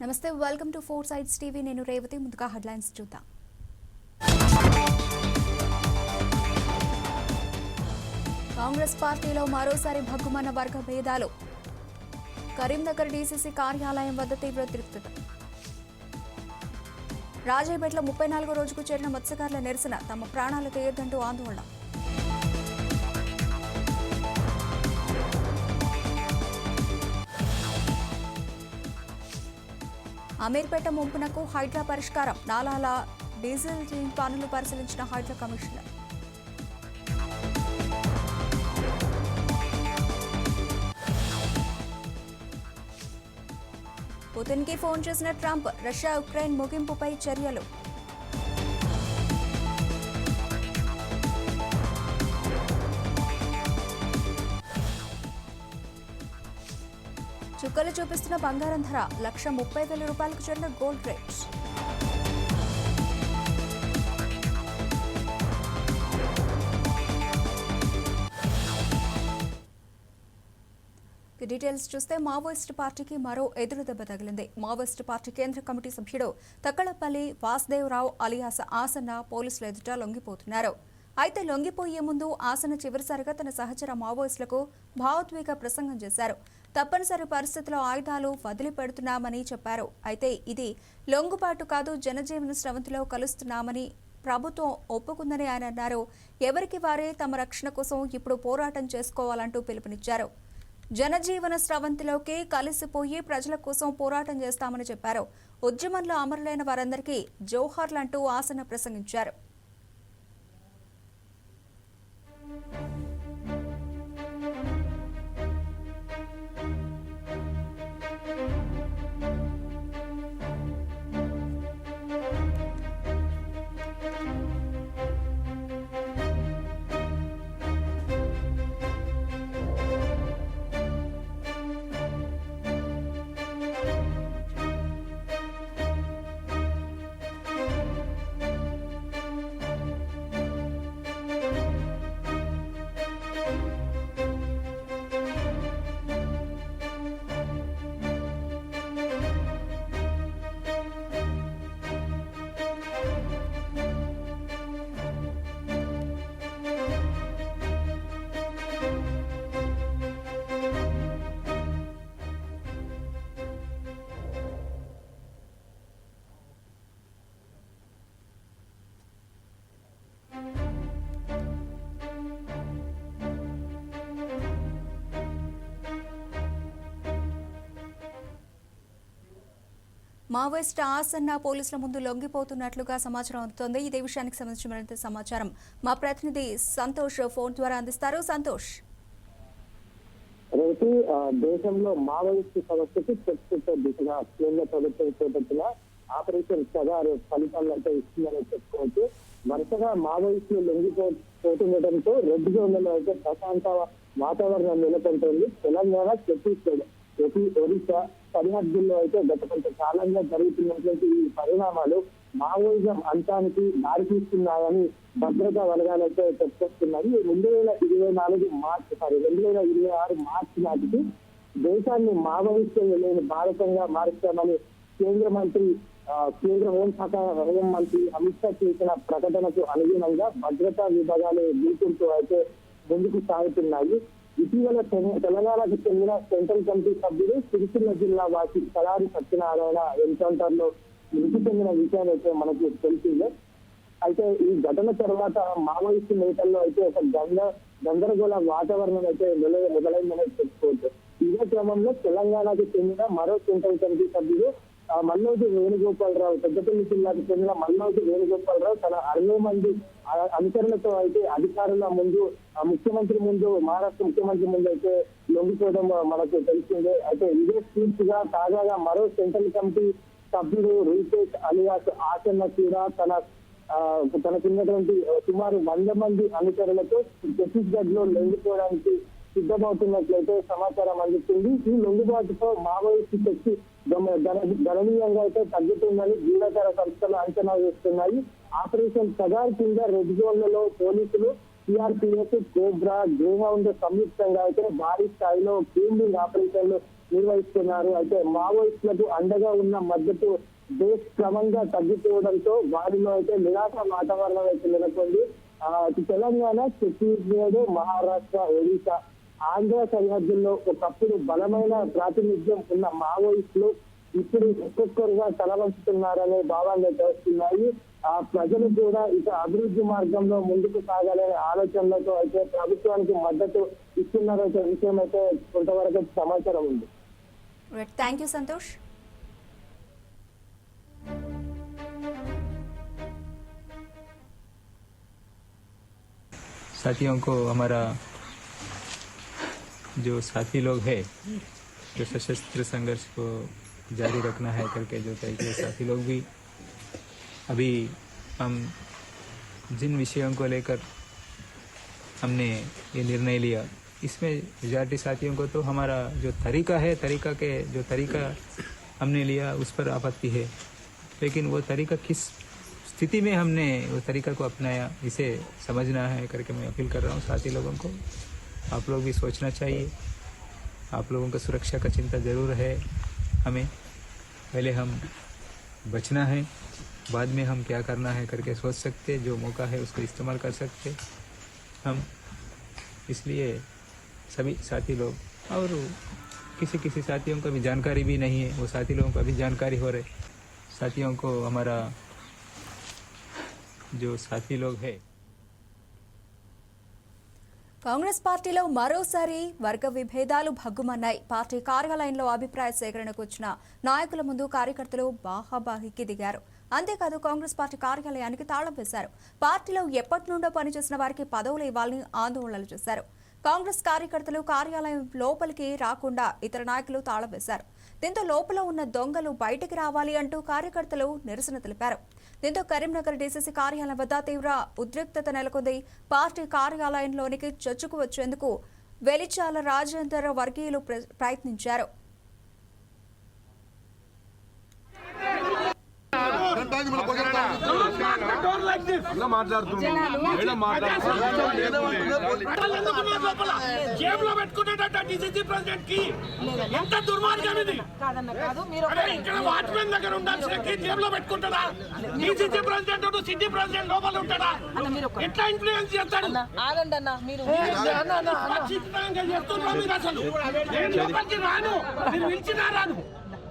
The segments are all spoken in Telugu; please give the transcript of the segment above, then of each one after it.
నమస్తే, welcome to four sides TV. నేను రేవతి. ముందుగా హెడ్లైన్స్ చూద్దాం. కాంగ్రెస్ పార్టీలో మరోసారి భగ్గుమన్న వర్గ భేదాలు. కరీంనగర్ డీసీసీ కార్యాలయం వద్ద తీవ్ర ఉద్రిక్తత. రాజాపేటలో 34వ రోజుకు చేరిన మత్స్యకారుల నిరసన. తమ ప్రాణాలు తీయొద్దంటూ ఆందోళన. అమీర్పేట ముంపునకు హైడ్రా పరిష్కారం. నాలాల డీజిల్ పనులు పరిశీలించిన హైడ్రా కమిషనర్. పుతిన్కి ఫోన్ చేసిన ట్రంప్. రష్యా ఉక్రెయిన్ ముగింపుపై చర్యలు. చుక్కలు చూపిస్తున్న బంగారం ధర. 1,30,000 రూపాయలకు చేరిన గోల్డ్ రేట్స్. డీటెయిల్స్ చూస్తే మావోయిస్ట్ పార్టీకి మరో ఎదురుదెబ్బ తగిలింది. మావోయిస్ట్ పార్టీ కేంద్ర కమిటీ సభ్యుడు తక్కలపల్లి వాసుదేవరావు అలియాస్ ఆసన్న పోలీసుల ఎదుట లొంగిపోతున్నారు. అయితే లొంగిపోయే ముందు ఆసన్న చివరిసారిగా తన సహచర మావోయిస్టులకు భావోద్వేగ ప్రసంగం చేశారు. తప్పనిసరి పరిస్థితుల్లో ఆయుధాలు వదిలిపెడుతున్నామని చెప్పారు. అయితే ఇది లొంగుబాటు కాదు, జనజీవన స్రవంతిలో కలుస్తున్నామని ప్రభుత్వం ఒప్పుకుందని ఆయన అన్నారు. ఎవరికి వారే తమ రక్షణ కోసం ఇప్పుడు పోరాటం చేసుకోవాలంటూ పిలుపునిచ్చారు. జనజీవన స్రవంతిలోకి కలిసిపోయి ప్రజల కోసం పోరాటం చేస్తామని చెప్పారు. ఉద్యమంలో అమరులైన వారందరికీ జోహార్లంటూ ఆసన్న ప్రసంగించారు. మావోయిస్ట్ ఆసన్న పోలీసుల ముందు లొంగిపోతున్నట్లుగా సమాచారం అందుతోంది. ఇదే విషయానికి సంబంధించిన మరింత సమాచారం మా ప్రతినిధి సంతోష్ ఫోన్ ద్వారా అందిస్తారు. సంతోష్, దేశంలో మావోయిస్టు సమస్యకు చర్చించే దిశగా కేంద్ర ప్రభుత్వం చేపట్టిన ఆపరేషన్ సగారు ఫలితాలను ఇస్తుందని చెప్పుకోవచ్చు. వరుసగా మావోయిస్టులు లొంగిపోతుండటంతో రెడ్ జోన్లలో అయితే ప్రశాంత వాతావరణం నెలకొంటుంది. తెలంగాణ, ఛత్తీస్గఢ్, ఒరిస్సా సరిహద్దుల్లో అయితే గత కొంతకాలంగా జరుగుతున్నటువంటి ఈ పరిణామాలు మావోయిజం అంతానికి దారితీస్తున్నాయని భద్రతా వర్గాలైతే చెప్పుకొస్తున్నాయి. 2026 మార్చి నాటికి దేశాన్ని మావోయిస్టు లేని భారతంగా మారుస్తామని కేంద్ర హోంశాఖ మంత్రి అమిత్ షా చేసిన ప్రకటనకు అనుగుణంగా భద్రతా విభాగాలు దూకుంటూ అయితే ముందుకు సాగుతున్నాయి. ఇటీవల తెలంగాణకు చెందిన సెంట్రల్ కమిటీ సభ్యుడు సిరిసిల్ల జిల్లా వాసి కడారి సత్యనారాయణ ఎన్కౌంటర్ లో మృతి చెందిన విషయం అయితే మనకు తెలిసిందే. అయితే ఈ ఘటన తర్వాత మావోయిస్టు నేతల్లో అయితే ఒక గందరగోళ వాతావరణం అయితే మొదలైందని చెప్పుకోవచ్చు. ఇదే క్రమంలో తెలంగాణకు చెందిన మరో సెంట్రల్ కమిటీ సభ్యుడు మల్లోజు వేణుగోపాలరావు, పెద్దపల్లి జిల్లాకు చెందిన మల్లోజు వేణుగోపాలరావు తన 60 మంది అనుచరులతో అయితే అధికారుల ముందు, ముఖ్యమంత్రి ముందు, మహారాష్ట్ర ముఖ్యమంత్రి ముందు అయితే లొంగిపోవడం మనకు తెలిసిందే. అయితే ఇదే స్ఫూర్తిగా తాజాగా మరో సెంట్రల్ కమిటీ సభ్యుడు రూపేష్ అలియాస్ ఆసన్న కూడా తనకున్నటువంటి సుమారు 100 మంది అనుచరులతో ఛత్తీస్గఢ్ లో లొంగిపోవడానికి సిద్ధమవుతున్నట్లయితే సమాచారం అందుతుంది. ఈ లొంగుబాటుతో మావోయిస్టు శక్తి గణనీయంగా అయితే తగ్గుతుందని గూఢచార సంస్థలు అంచనా వేస్తున్నాయి. ఆపరేషన్ సగార్ కింద రెడ్ జోన్లలో పోలీసులు, సిఆర్పిఎఫ్, కోబ్రా, గ్రేహౌండ్ సంయుక్తంగా అయితే భారీ స్థాయిలో క్లీనింగ్ ఆపరేషన్లు నిర్వహిస్తున్నారు. అయితే మావోయిస్టులకు అండగా ఉన్న మద్దతు బేస్ క్రమంగా తగ్గిపోవడంతో వారిలో అయితే నిరాశ వాతావరణం అయితే నెలకొంది. తెలంగాణ, ఛత్తీస్గఢ్, మహారాష్ట్ర, ఒడిశా, ఆంధ్ర సరిహద్దుల్లో ఒకప్పుడు బలమైన ప్రాతినిధ్యం ఉన్న మావోయిస్టులు ఇప్పుడు ఒక్కొక్కరుగా తలవంచుతున్నారనే భావాలు అయితే వస్తున్నాయి. ప్రజలు కూడా ఇక అభివృద్ధి మార్గంలో ముందుకు సాగాలనే ఆలోచనలతో అయితే ప్రభుత్వానికి మద్దతు ఇస్తున్నారైతే విషయం అయితే కొంతవరకు సమాచారం ఉంది. Thank you Santosh. साथियों को हमारा जो साथी लोग हैं जो सशस्त्र संघर्ष को जारी रखना है करके जो तय किए साथी लोग भी अभी हम जिन विषयों को लेकर हमने ये निर्णय लिया इसमें मेजॉरिटी साथियों को तो हमारा जो तरीका है तरीका हमने लिया उस पर आपत्ति है, लेकिन वो तरीका किस स्थिति में हमने वो तरीका को अपनाया इसे समझना है करके मैं अपील कर रहा हूँ साथी लोगों को। आप लोग भी सोचना चाहिए, आप लोगों का सुरक्षा का चिंता ज़रूर है। हमें पहले हम बचना है, बाद में हम क्या करना है करके सोच सकते, जो मौका है उसको इस्तेमाल कर सकते हम। इसलिए सभी साथी लोग और किसी साथियों को भी जानकारी भी नहीं है, वो साथी लोगों को अभी जानकारी हो रहे साथियों को हमारा जो साथी लोग है। కాంగ్రెస్ పార్టీలో మరోసారి వర్గ విభేదాలు భగ్గుమన్నాయి. పార్టీ కార్యాలయంలో అభిప్రాయ సేకరణకు వచ్చిన నాయకుల ముందు కార్యకర్తలు బాహాబాహికి దిగారు. అంతేకాదు కాంగ్రెస్ పార్టీ కార్యాలయానికి తాళం వేశారు. పార్టీలో ఎప్పటి నుండో పనిచేసిన వారికి పదవులు ఇవ్వాలని ఆందోళనలు చేశారు. కాంగ్రెస్ కార్యకర్తలు కార్యాలయం లోపలికి రాకుండా ఇతర నాయకులు తాళం వేశారు. దీంతో లోపల ఉన్న దొంగలు బయటికి రావాలి అంటూ కార్యకర్తలు నిరసన తెలిపారు. దీంతో కరీంనగర్ డీసీసీ కార్యాలయం వద్ద తీవ్ర ఉద్రిక్తత నెలకొంది. పార్టీ కార్యాలయంలోనికి చొచ్చుకు వచ్చేందుకు వెలిచాల రాజేందర్ వర్గీయులు ప్రయత్నించారు. జేబులో పెట్టుకునేట డీసీసీ ప్రెసిడెంట్ కి ఎంత దుర్మార్గం ఇది. ఇక్కడ వాచ్మెన్ దగ్గర ఉండాల్సిన జేబులో పెట్టుకుంటాడా? డీసీసీ ప్రెసిడెంట్ సిటీ ప్రెసిడెంట్ లోపల ఉంటాడా? ఎట్లా ఇన్ఫ్లుయెన్స్ చేస్తాడు? చేస్తున్నా మీరు అసలు నేను లోపలికి రాను, మీరు పిలిచినా రాను.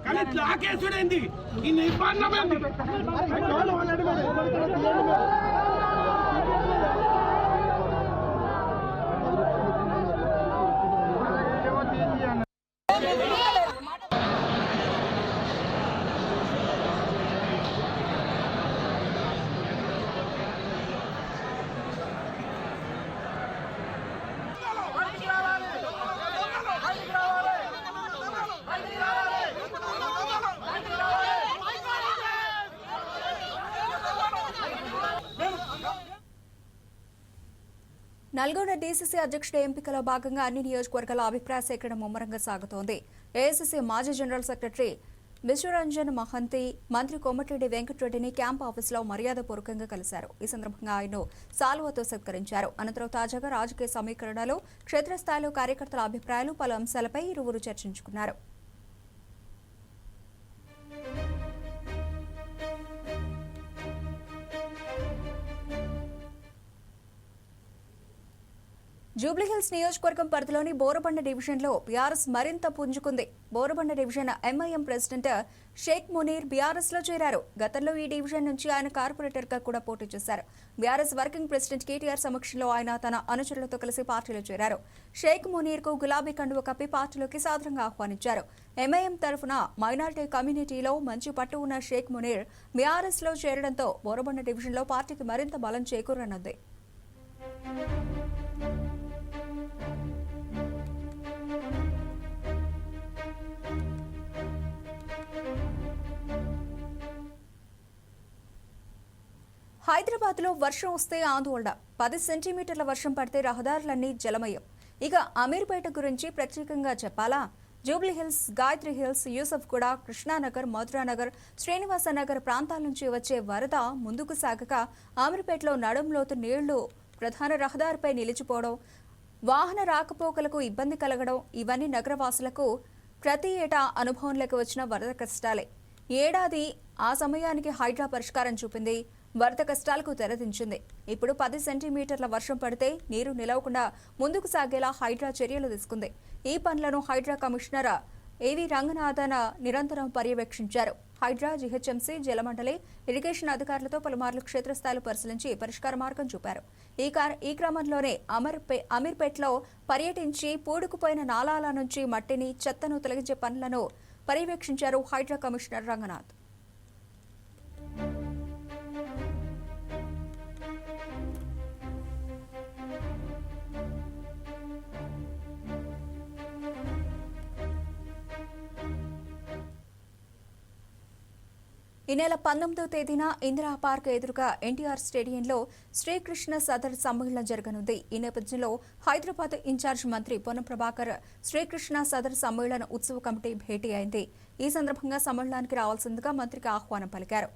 కానీ లాకేసుడేంది ఈ నిర్మాణమేంది? నల్గొండ డీసీసీ అధ్యక్షుడి ఎంపికలో భాగంగా అన్ని నియోజకవర్గాల అభిప్రాయ సేకరణ ముమ్మరంగా సాగుతోంది. ఏఐసీసీ మాజీ జనరల్ సెక్రటరీ విశ్వరంజన్ మహంతి మంత్రి కోమటిరెడ్డి వెంకటరెడ్డిని క్యాంప్ ఆఫీసులో మర్యాదపూర్వకంగా కలిశారు. ఈ సందర్భంగా ఆయన్ను సాల్వతో సత్కరించారు. అనంతరం తాజాగా రాజకీయ సమీకరణలో క్షేత్రస్థాయిలో కార్యకర్తల అభిప్రాయాలు పలు అంశాలపై ఇరువురు చర్చించుకున్నారు. జూబ్లీహిల్స్ నియోజకవర్గం పరిధిలోని బోరబండ డివిజన్లో బీఆర్ఎస్ మరింత పుంజుకుంది. Borabanda division MIM president Sheikh Munir BRS లో చేరారు. గతంలో ఈ డివిజన్ నుంచి ఆయన కార్పొరేటర్ గా కూడా పోటీ చేశారు. బీఆర్ఎస్ వర్కింగ్ ప్రెసిడెంట్ కేటీఆర్ సమక్షంలో ఆయన తన అనుచరులతో కలిసి పార్టీలో చేరారు. షేక్ మునీర్ కు గులాబీ కండువ కప్పి పార్టీలోకి సాదరంగా ఆహ్వానించారు. ఎంఐఎం తరఫున మైనారిటీ కమ్యూనిటీలో మంచి పట్టు ఉన్న షేక్ మునీర్ బీఆర్ఎస్ లో చేరడంతో బోరబండ డివిజన్ లో పార్టీకి మరింత బలం చేకూరనుంది. హైదరాబాద్ లో వర్షం వస్తే ఆందోళన. 10 సెంటీమీటర్ల వర్షం పడితే రహదారులన్నీ జలమయం. ఇక అమీర్పేట గురించి ప్రత్యేకంగా చెప్పాలా? జూబ్లీహిల్స్, గాయత్రి హిల్స్, యూసఫ్గూడ, కృష్ణానగర్, మధురానగర్, శ్రీనివాసనగర్ ప్రాంతాల నుంచి వచ్చే వరద ముందుకు సాగక అమీర్పేటలో నడుంలోతు నీళ్లు ప్రధాన రహదారిపై నిలిచిపోవడం, వాహన రాకపోకలకు ఇబ్బంది కలగడం ఇవన్నీ నగరవాసులకు ప్రతి ఏటా అనుభవంలోకి వచ్చిన వరద కష్టాలే. ఏడాది ఆ సమయానికి హైడ్రా పరిష్కారం చూపింది, వరద కష్టాలకు తెరదించింది. ఇప్పుడు 10 సెంటీమీటర్ల వర్షం పడితే నీరు నిలవకుండా ముందుకు సాగేలా హైడ్రా చర్యలు తీసుకుంది. ఈ పనులను హైడ్రా కమిషనర్ ఏవి రంగనాథన్ నిరంతరం పర్యవేక్షించారు. హైడ్రా, జీహెచ్ఎంసీ, జలమండలి, ఇరిగేషన్ అధికారులతో పలుమార్లు క్షేత్రస్థాయిలో పరిశీలించి పరిష్కార మార్గం చూపారు. ఈ క్రమంలోనే అమీర్పేట్లో పర్యటించి పూడుకుపోయిన నాలాల నుంచి మట్టిని, చెత్తను తొలగించే పనులను పర్యవేక్షించారు హైడ్రా కమిషనర్ రంగనాథ్. ఈ నెల 19వ తేదీన ఇందిరా పార్క్ ఎదురుగా ఎన్టీఆర్ స్టేడియంలో శ్రీకృష్ణ సదర్ సమ్మేళనం జరగనుంది. ఈ నేపథ్యంలో హైదరాబాద్ ఇన్ఛార్జ్ మంత్రి పొన్నం ప్రభాకర్ శ్రీకృష్ణ సదర్ సమ్మేళన ఉత్సవ కమిటీ భేటీ అయింది. ఈ సందర్భంగా సమ్మేళనానికి రావాల్సిందిగా మంత్రికి ఆహ్వానం పలికారు.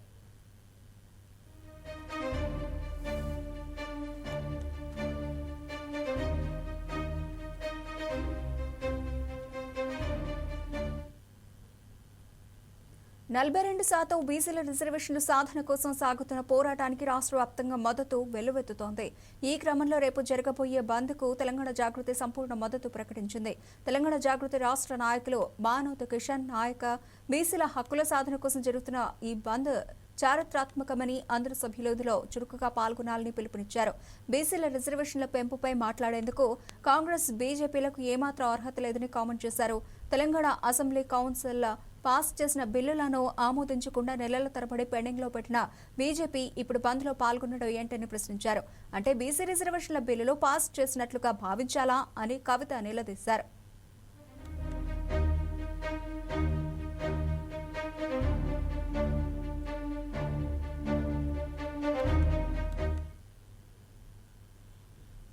నలభై 42% బీసీల రిజర్వేషన్ల సాధన కోసం సాగుతున్న పోరాటానికి రాష్ట్ర వ్యాప్తంగా మద్దతు వెల్లువెత్తుతోంది. ఈ క్రమంలో రేపు జరగబోయే బంద్కు తెలంగాణ జాగృతి సంపూర్ణ మద్దతు ప్రకటించింది. తెలంగాణ జాగృతి రాష్ట్ర నాయకులు బానోత్ కిషన్ నాయక్ బీసీల హక్కుల సాధన కోసం జరుగుతున్న ఈ బంద్ చారిత్రాత్మకమని అందరు సభ్యులు ఇందులో చురుకుగా పాల్గొనాలని పిలుపునిచ్చారు. బీసీల రిజర్వేషన్ల పెంపుపై మాట్లాడేందుకు కాంగ్రెస్, బీజేపీలకు ఏమాత్రం అర్హత లేదని కామెంట్ చేశారు. తెలంగాణ అసెంబ్లీ కౌన్సిల్ పాస్ చేసిన బిల్లులను ఆమోదించకుండా నెలల తరబడి పెండింగ్లో పెట్టిన బీజేపీ ఇప్పుడు బంద్లో పాల్గొనడం ఏంటని ప్రశ్నించారు. అంటే బీసీ రిజర్వేషన్ల బిల్లులు పాస్ చేసినట్లుగా భావించాలా అని కవిత నిలదీశారు.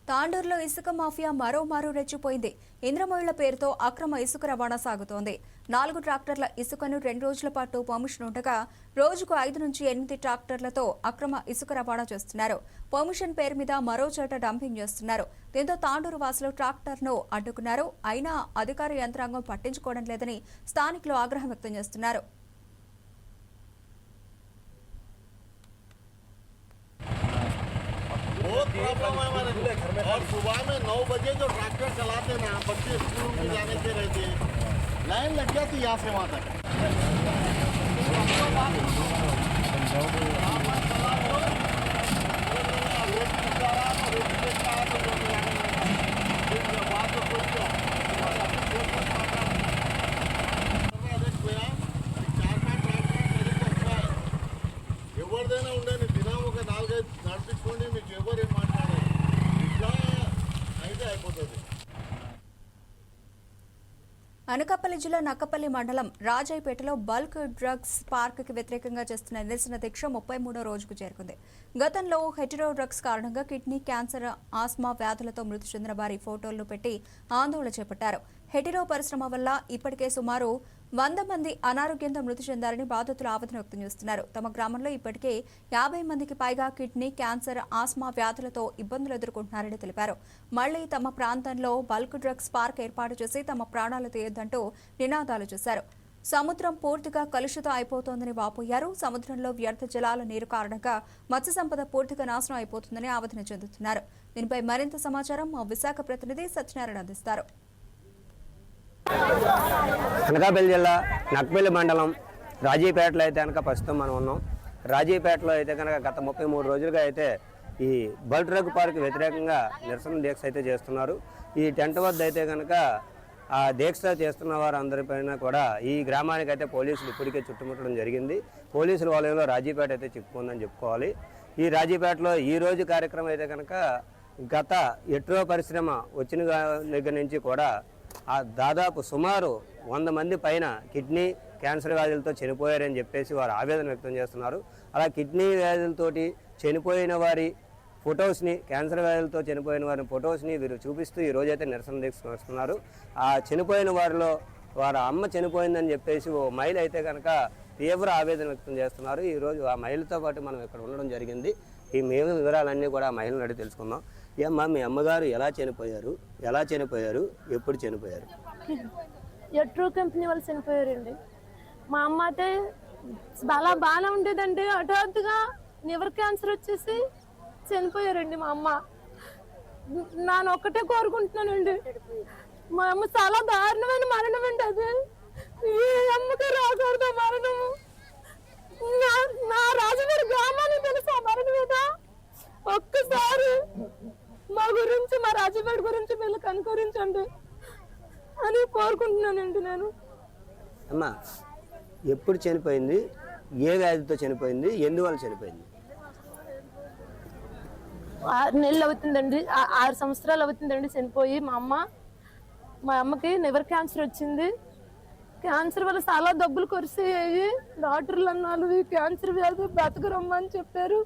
తాండూరులో ఇసుక మాఫియా మరోమారు రెచ్చిపోయింది. ఇంద్రమొయిళ్ల పేరుతో అక్రమ ఇసుక రవాణా సాగుతోంది. 4 ట్రాక్టర్ల ఇసుకను 2 రోజుల పాటు పర్మిషన్ ఉండగా రోజుకు 5 నుంచి 8 ట్రాక్టర్లతో అక్రమ ఇసుక రవాణా చేస్తున్నారు. పర్మిషన్ పేరు మీద మరో చోట డంపింగ్ చేస్తున్నారు. దీంతో తాండూరు వాసులు ట్రాక్టర్ను అడ్డుకున్నారు. అయినా అధికార యంత్రాంగం పట్టించుకోవడం లేదని స్థానికులు ఆగ్రహం వ్యక్తం చేస్తున్నారు. बहुत प्रॉब्लम है हमारे और सुबह में 9 बजे जो ट्रैक्टर चलाते ना बच्चे स्कूल में जाने के रहते लाइन लग जाती यहाँ से वहाँ तक। ఎవరిదైనా ఉండని దినం ఒక 4-5 నడిపించుకోండి, మీకు ఎవరు ఏం మాట్లాడారు ఇట్లా అయితే అయిపోతుంది. అనకాపల్లి జిల్లా నక్కపల్లి మండలం రాజాయిపేటలో బల్క్ డ్రగ్స్ పార్క్ కి వ్యతిరేకంగా చేస్తున్న నిరసన దీక్ష 33వ రోజుకు చేరుకుంది. గతంలో హెటిరో డ్రగ్స్ కారణంగా కిడ్నీ క్యాన్సర్, ఆస్మా వ్యాధులతో మృతి చెందిన వారి ఫోటోలను పెట్టి ఆందోళన చేపట్టారు. హెటిరో పరిశ్రమ వల్ల ఇప్పటికే సుమారు 100 మంది అనారోగ్యంతో మృతి చెందారని బాధితులు ఆవేదన వ్యక్తం చేస్తున్నారు. తమ గ్రామంలో ఇప్పటికే 50 మందికి పైగా కిడ్నీ క్యాన్సర్, ఆస్మా వ్యాధులతో ఇబ్బందులు ఎదుర్కొంటున్నారని తెలిపారు. మళ్లీ తమ ప్రాంతంలో బల్క్ డ్రగ్స్ పార్క్ ఏర్పాటు చేసి తమ ప్రాణాలు తీయొద్దంటూ నినాదాలు చేశారు. సముద్రం పూర్తిగా కలుషితం అయిపోతోందని వాపోయారు. సముద్రంలో వ్యర్థ జలాల నీరు కారణంగా మత్స్య సంపద పూర్తిగా నాశనం అయిపోతుందని ఆవేదన చెందుతున్నారు. దీనిపై మరింత సమాచారం మా విశాఖ ప్రతినిధి సత్యనారాయణ అందిస్తారు. అనకాపల్లి జిల్లా నక్కపల్లి మండలం రాజీపేటలో అయితే కనుక ప్రస్తుతం మనం ఉన్నాం. రాజీపేటలో అయితే కనుక గత 33 రోజులుగా అయితే ఈ బల్క్ డ్రగ్ పార్క్ వ్యతిరేకంగా నిరసన దీక్ష అయితే చేస్తున్నారు. ఈ టెంట్ వద్ద అయితే కనుక ఆ దీక్ష చేస్తున్న వారందరిపైన కూడా ఈ గ్రామానికి అయితే పోలీసులు ఇప్పటికే చుట్టుముట్టడం జరిగింది. పోలీసుల వలయంలో రాజీపేట అయితే చిక్కుకుందని చెప్పుకోవాలి. ఈ రాజీపేటలో ఈ రోజు కార్యక్రమం అయితే కనుక గత ఎట్రో పరిశ్రమ వచ్చిన దగ్గర నుంచి కూడా దాదాపు సుమారు 100 మంది పైన కిడ్నీ క్యాన్సర్ వ్యాధులతో చనిపోయారని చెప్పేసి వారు ఆవేదన వ్యక్తం చేస్తున్నారు. అలా కిడ్నీ వ్యాధులతోటి చనిపోయిన వారి ఫొటోస్ని, క్యాన్సర్ వ్యాధులతో చనిపోయిన వారి ఫొటోస్ని వీరు చూపిస్తూ ఈ రోజైతే నిరసన దీక్ష వస్తున్నారు. ఆ చనిపోయిన వారిలో వారి అమ్మ చనిపోయిందని చెప్పేసి ఓ మహిళ అయితే కనుక తీవ్ర ఆవేదన వ్యక్తం చేస్తున్నారు. ఈరోజు ఆ మహిళతో పాటు మనం ఇక్కడ ఉండడం జరిగింది. ఈ మేము వివరాలన్నీ కూడా ఆ మహిళను అడిగి తెలుసుకుందాం. ఏమ్మా, మీ అమ్మగారు ఎలా చనిపోయారు, ఎప్పుడు చనిపోయారు? ఎట్రో కంపెనీ వాళ్ళు చనిపోయారండి. మా అమ్మ అయితే బాగానే ఉండేదండి. హఠాత్తుగా లివర్ క్యాన్సర్ వచ్చేసి చనిపోయారండి మా అమ్మ. నేను ఒక్కటే కోరుకుంటున్నానండి, మా అమ్మ చాలా దారుణమైన మరణం అండి. అది ఏ అమ్మకి రాకూడదు మరణము. నా రాజుగారి గ్రామానికి తెలుసు ఆ మరణం మీద. ఒక్కసారి మా గురించి, మా రాజుగారి గురించి వీళ్ళు కనుకరించండి అని కోరుకుంటున్నానండి నేను. అమ్మా, ఎప్పుడు చనిపోయింది? ఏ వ్యాధితో చనిపోయింది? ఎందువల్ల చనిపోయింది? 6 నెలలు అవుతుందండి, 6 సంవత్సరాలు అవుతుందండి చనిపోయి. మా అమ్మకి లివర్ క్యాన్సర్ వచ్చింది. క్యాన్సర్ వల్ల చాలా డబ్బులు ఖర్చయ్యాయి. డాక్టర్లు అన్నారు ఈ క్యాన్సర్ వ్యాధి బ్రతకరమ్మని చెప్పారు.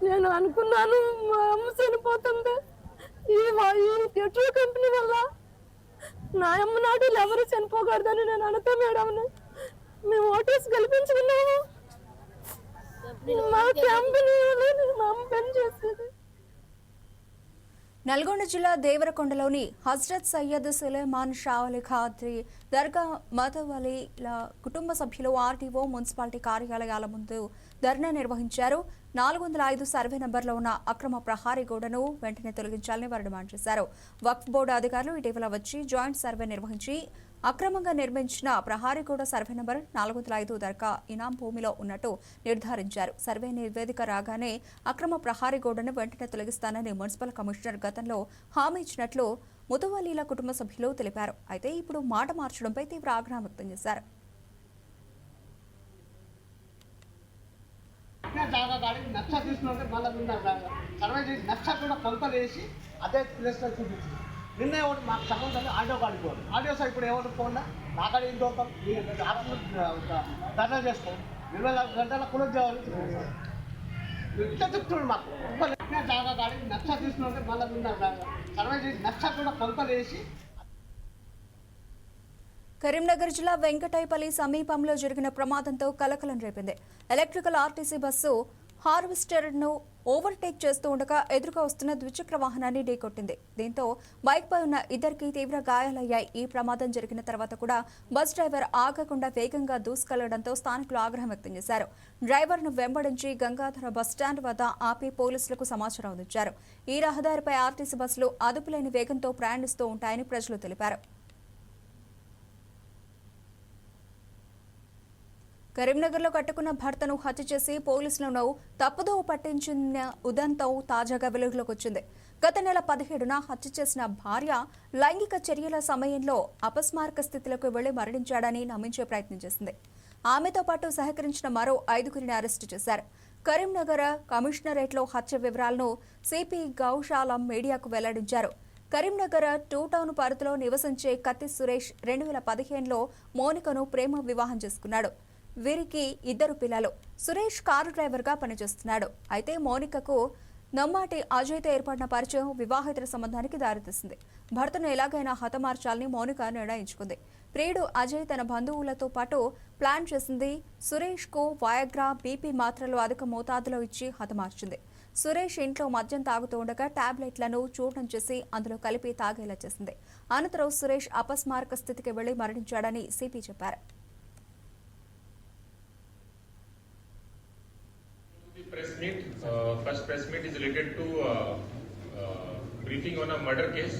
నేను అనుకున్నాను మా అమ్మ చనిపోతుంది ఈ ఎట్రో కంపెనీ వల్ల. నా అమ్మ నాడు ఎవరు చనిపోకూడదని నేను అనుకో మేడంని మేము ఓటేసి గెలిపించుకున్నాము. మా కంపెనీలో మా అమ్మ పని చేసేది. నల్గొండ జిల్లా దేవరకొండలోని హజ్రత్ సయ్యద్ సులేమాన్ షా అలీ ఖాద్రీ దర్గా మతవలీల కుటుంబ సభ్యులు ఆర్టీఓ మున్సిపాలిటీ కార్యాలయాల ముందు ధర్నా నిర్వహించారు. 405 సర్వే నంబర్లో ఉన్న అక్రమ ప్రహారీ గోడను వెంటనే తొలగించాలని వారు డిమాండ్ చేశారు. వక్ఫ్ బోర్డు అధికారులు ఇటీవల వచ్చి జాయింట్ సర్వే నిర్వహించి అక్రమంగా నిర్మించిన ప్రహారీ గోడ సర్వే నంబర్ 405 దర్గా ఇనాం భూమిలో ఉన్నట్టు నిర్ధారించారు. సర్వే నివేదిక రాగానే అక్రమ ప్రహారీ గోడను వెంటనే తొలగిస్తానని మున్సిపల్ కమిషనర్ గతంలో హామీ ఇచ్చినట్లు ముతవల్లీల కుటుంబ సభ్యులు తెలిపారు. అయితే ఇప్పుడు మాట మార్చడంపై తీవ్ర ఆగ్రహం వ్యక్తం చేశారు. జాగా కాడికి నచ్చ తీసుకుంటే మళ్ళీ సర్వే చేసి నచ్చ కూడా కొలతలు వేసి అదే ప్లేస్లో చూపించింది. నిన్నే ఒకటి మాకు సంబంధం ఆడియో కాడికి పోవాలి. ఆడియో సార్ ఇప్పుడు ఏమంటారు పోండా నాకాడ ఏం దోపం ధర్నా చేసుకో 24 గంటల క్లోజ్ చేయాలి. ఇట్లా చెప్తున్నాడు మాకు. జాగా కాడికి నచ్చ తీసుకుంటే మళ్ళీ సర్వే చేసి నచ్చ కూడా కొలతలు వేసి. కరీంనగర్ జిల్లా వెంకటైపల్లి సమీపంలో జరిగిన ప్రమాదంతో కలకలం రేపింది. ఎలక్ట్రికల్ ఆర్టీసీ బస్సు హార్వెస్టర్ను ఓవర్టేక్ చేస్తూ ఉండగా ఎదురుగా వస్తున్న ద్విచక్ర వాహనాన్ని ఢీకొట్టింది. దీంతో బైక్పై ఉన్న ఇద్దరికి తీవ్ర గాయాలయ్యాయి. ఈ ప్రమాదం జరిగిన తర్వాత కూడా బస్ డ్రైవర్ ఆగకుండా వేగంగా దూసుకెళ్లడంతో స్థానికులు ఆగ్రహం వ్యక్తం చేశారు. డ్రైవర్ను వెంబడించి గంగాధర బస్టాండ్ వద్ద ఆపి పోలీసులకు సమాచారం అందించారు. ఈ రహదారిపై ఆర్టీసీ బస్సులు అదుపులేని వేగంతో ప్రయాణిస్తూ ఉంటాయని ప్రజలు తెలిపారు. కరీంనగర్లో కట్టుకున్న భర్తను హత్య చేసి పోలీసులను తప్పుదోవ పట్టించిన ఉదంతం తాజాగా వెలుగులోకి వచ్చింది. గత నెల 17న హత్య చేసిన భార్య లైంగిక చర్యల సమయంలో అపస్మారక స్థితిలోకి వెళ్లి మరణించాడని నమ్మించే ప్రయత్నం చేసింది. ఆమెతో పాటు సహకరించిన మరో 5గురిని అరెస్టు చేశారు. కరీంనగర్ కమిషనరేట్లో హత్య వివరాలను సిపి గౌశాలం మీడియాకు వెల్లడించారు. కరీంనగర్ 2 టౌన్ పరిధిలో నివసించే కత్తి సురేష్ 2015లో మోనికను ప్రేమ వివాహం చేసుకున్నాడు. వీరికి 2 పిల్లలు. సురేష్ కారు డ్రైవర్గా పనిచేస్తున్నాడు. అయితే మోనికకు నమ్మాటి అజయ్తో ఏర్పడిన పరిచయం వివాహేతర సంబంధానికి దారితీసింది. భర్తను ఎలాగైనా హతమార్చాలని మోనిక నిర్ణయించుకుంది. ప్రియుడు అజయ్ తన బంధువులతో పాటు ప్లాన్ చేసింది. సురేష్కు వయాగ్రా, బీపీ మాత్రలు అధిక మోతాదులో ఇచ్చి హతమార్చింది. సురేష్ ఇంట్లో మద్యం తాగుతూ ఉండగా టాబ్లెట్లను చూడటం చేసి అందులో కలిపి తాగేలా చేసింది. అనంతరం సురేష్ అపస్మారక స్థితికి వెళ్లి మరణించాడని సిపి చెప్పారు. Press meet. First press meet is related to briefing on a murder case.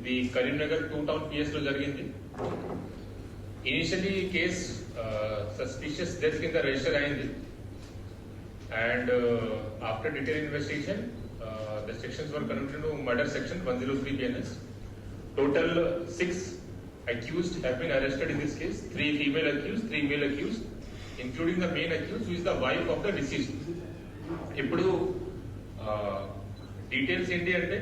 The Karimnagar 2 town PS lo jarigindi. Initially case suspicious death kinda register ayindi, and after detailed investigation the sections were converted to murder section 103 BNS. Total 6 accused have been arrested in this case. 3 female accused, 3 male accused, including the main accused who is the wife of the deceased. ఇప్పుడు డీటెయిల్స్ ఏంటి అంటే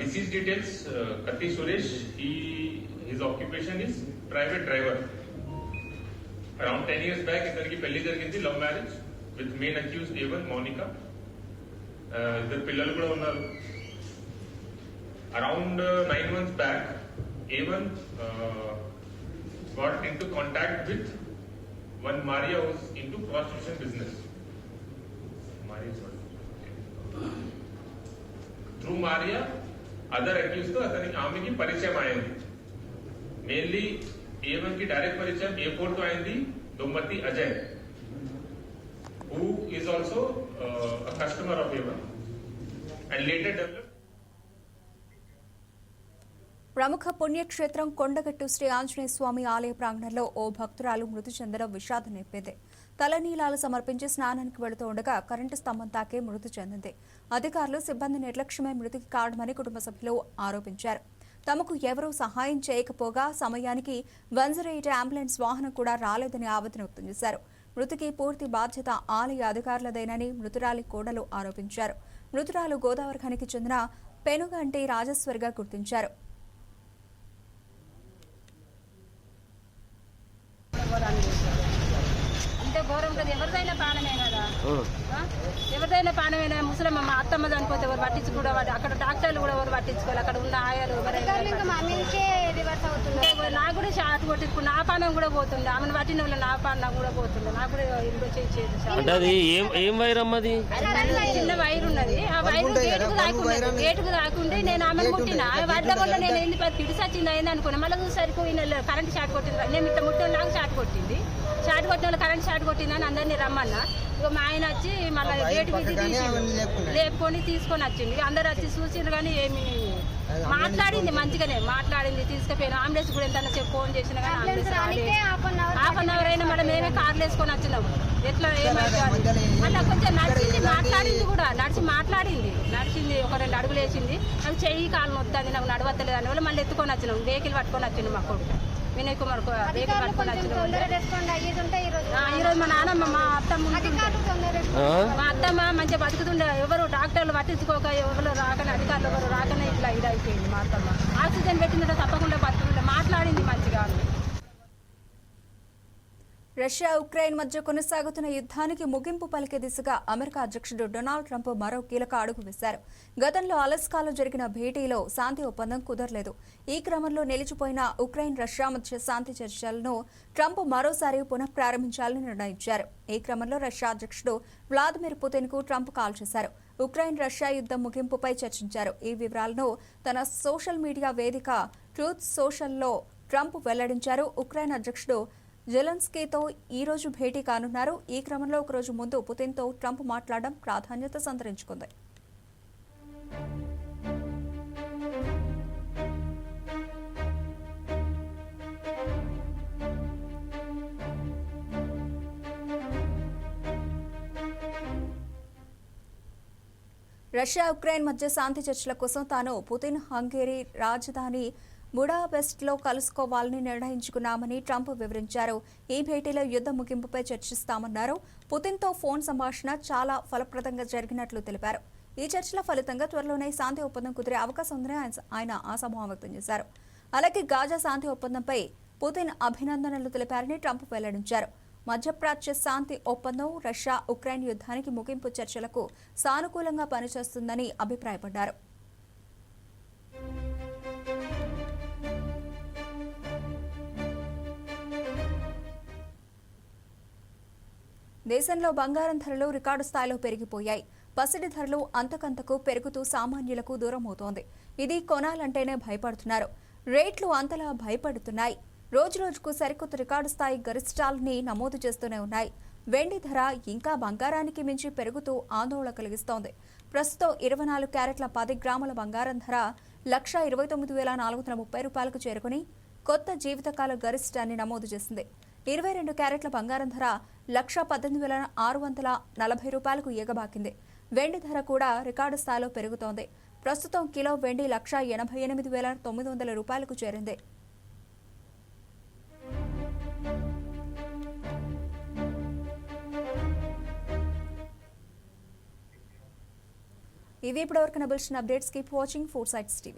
డిసీజ్ డీటెయిల్స్ కత్తి Suresh his occupation is private driver. Around 10 years back ఇతనికి పెళ్లి జరిగింది, love marriage with main accused A1 Mounika. 2 పిల్లలు కూడా ఉన్నారు. Around 9 months back A1 got into contact with one Maria who is into prostitution business. Through Maria, other accused తో ఆమెకి పరిచయం అయింది. మెయిన్లీ A1 की डायरेक्ट परिचय A4 तो आయింది दुम्मती Ajay, who is also a customer of A1 and later developed. ప్రముఖ పుణ్యక్షేత్రం కొండగట్టు శ్రీ ఆంజనేయ స్వామి ఆలయ ప్రాంగణంలో ఓ భక్తురాలు మృతి చెందడం విషాదం నింపింది. తలనీలాలు సమర్పించి స్నానానికి వెళుతూ ఉండగా కరెంటు స్తంభం తాకే మృతి చెందింది. అధికారులు సిబ్బంది నిర్లక్ష్యమే మృతికి కారణమని కుటుంబ సభ్యులు ఆరోపించారు. తమకు ఎవరూ సహాయం చేయకపోగా సమయానికి 108 అంబులెన్స్ వాహనం కూడా రాలేదని ఆవేదన వ్యక్తం చేశారు. మృతికి పూర్తి బాధ్యత ఆలయ అధికారులదేనని మృతురాలి కోడలు ఆరోపించారు. మృతురాలు గోదావరి ఖనికి చెందిన పెనుగంటి రాజేశ్వరిగా గుర్తించారు. అంతే ఘోరం కదా, ఎవరిదైనా ప్రాణమే కదా, ఎవరిదైనా ప్రాణమైనా. ముసలమ్మ మా అత్తమ్మ చనిపోతే ఎవరు పట్టించుకూడ, అక్కడ డాక్టర్లు కూడా ఎవరు పట్టించుకోవాలి, అక్కడ ఉన్న ఆయాలు నాకు కూడా షాట్ కొట్టించుకుని నా పానం కూడా పోతుంది, ఆమెను పట్టిన వాళ్ళు నా పానం కూడా పోతుంది, నాకు కూడా ఇంట్లో చేసేది. చిన్న వైర్ ఉన్నది, ఆ వైరు గేటుకు దాకుండి నేను ఆమెను ముట్టిన వడ్ల వల్ల నేను వెళ్ళి పిడిసొచ్చింది అయింది అనుకున్నా. మళ్ళీ చూసరికి కరెంట్ షాట్ కొట్టింది, నేను ఇంత ముట్టిన నాకు షాట్ కొట్టింది. షాట్ కొట్టిన వాళ్ళు కరెంట్ షాట్ కొట్టిందని అందరినీ రమ్మన్నా. ఇక మా ఆయన వచ్చి మళ్ళీ గేటు మీద లేపుకొని తీసుకొని వచ్చింది. అందరు వచ్చి చూసిండ్రు కానీ ఏమి మాట్లాడింది, మంచిగానే మాట్లాడింది. తీసుకుపోయిన అంబులెన్స్ కూడా ఎంత ఫోన్ చేసినా కానీ హాఫ్ అన్ అవర్ అయినా మళ్ళీ మేమే కార్లు వేసుకొని వచ్చినాము. ఎట్లా ఏమైతే మళ్ళీ కొంచెం నడిచింది, మాట్లాడింది కూడా, నడిచింది ఒక 2 అడుగులు వేసింది. నాకు చెయ్యి కాలు వస్తుంది, నాకు నడవత్తలేదు అని వాళ్ళు మళ్ళీ ఎత్తుకొని వచ్చినాం. వెహికల్ పట్టుకొని వచ్చిండు మా కొడుకు వినయ్ కుమార్ వెహికల్ పట్టుకొని వచ్చినాం. ఈరోజు మా నాన్నమ్మ మా అత్తమ్మ మంచిగా బతుకుతుండే, ఎవరు డాక్టర్లు పట్టించుకోక ఎవరు రాకనే, అధికారులు ఎవరు రాకనే ఇట్లా ఇదైపోయింది. మా అత్తమ్మ ఆక్సిజన్ పెట్టిందంటే తప్పకుండా బతుకుంటే మాట్లాడింది మంచిగా. రష్యా ఉక్రెయిన్ మధ్య కొనసాగుతున్న యుద్ధానికి ముగింపు పలికే దిశగా అమెరికా అధ్యక్షుడు డొనాల్డ్ ట్రంప్ మరో కీలక అడుగు వేశారు. గతంలో అలస్కాలో జరిగిన భేటీలో శాంతి ఒప్పందం కుదరలేదు. ఈ క్రమంలో నిలిచిపోయిన ఉక్రెయిన్ రష్యా మధ్య శాంతి చర్చలను ట్రంప్ మరోసారి పునఃప్రారంభించాలని నిర్ణయించారు. ఈ క్రమంలో రష్యా అధ్యక్షుడు వ్లాదిమిర్ పుతిన్ కు ట్రంప్ కాల్ చేశారు. ఉక్రెయిన్ రష్యా యుద్ధం ముగింపుపై చర్చించారు. ఈ వివరాలను తన సోషల్ మీడియా వేదిక ట్రూత్ సోషల్లో ట్రంప్ వెల్లడించారు. ఉక్రెయిన్ అధ్యక్షుడు జెలెన్స్కీతో ఈ రోజు భేటీ కానున్నారు. ఈ క్రమంలో ఒకరోజు ముందు పుతిన్తో ట్రంప్ మాట్లాడడం ప్రాధాన్యత సంతరించుకుంది. రష్యా ఉక్రెయిన్ మధ్య శాంతి చర్చల కోసం తాను పుతిన్ హంగేరీ రాజధాని బుడాపెస్ట్లో కలుసుకోవాలని నిర్ణయించుకున్నామని ట్రంప్ వివరించారు. ఈ భేటీలో యుద్ధ ముగింపుపై చర్చిస్తామన్నారు. పుతిన్తో ఫోన్ సంభాషణ చాలా ఫలప్రదంగా జరిగినట్లు తెలిపారు. ఈ చర్చల ఫలితంగా త్వరలోనే శాంతి ఒప్పందం కుదిరే అవకాశం ఉందని ఆయన ఆశాభావం వ్యక్తం చేశారు. అలాగే గాజా శాంతి ఒప్పందంపై పుతిన్ అభినందనలు తెలిపారని ట్రంప్ వెల్లడించారు. మధ్యప్రాచ్య శాంతి ఒప్పందం రష్యా ఉక్రెయిన్ యుద్ధానికి ముగింపు చర్చలకు సానుకూలంగా పనిచేస్తుందని అభిప్రాయపడ్డారు. దేశంలో బంగారం ధరలు రికార్డు స్థాయిలో పెరిగిపోయాయి. పసిడి ధరలు అంతకంతకు పెరుగుతూ సామాన్యులకు దూరమవుతోంది. ఇది కొనాలంటేనే భయపడుతున్నారు. రేట్లు అంతలా భయపడుతున్నాయి. రోజురోజుకు సరికొత్త రికార్డు స్థాయి గరిష్టాలని నమోదు చేస్తూనే ఉన్నాయి. వెండి ధర ఇంకా బంగారానికి మించి పెరుగుతూ ఆందోళన కలిగిస్తోంది. ప్రస్తుతం 24 క్యారెట్ల 10 గ్రాముల బంగారం ధర ₹129,430 చేరుకుని కొత్త జీవితకాల గరిష్టాన్ని నమోదు చేసింది. 22 క్యారెట్ల బంగారం ధర ₹18,640 ఎగబాకింది. వెండి ధర కూడా రికార్డు స్థాయిలో పెరుగుతోంది. ప్రస్తుతం కిలో వెండి ₹188,900 చేరింది. ఇవి ఇప్పటివరకు bulletin updates. Keep watching 4 Sides TV.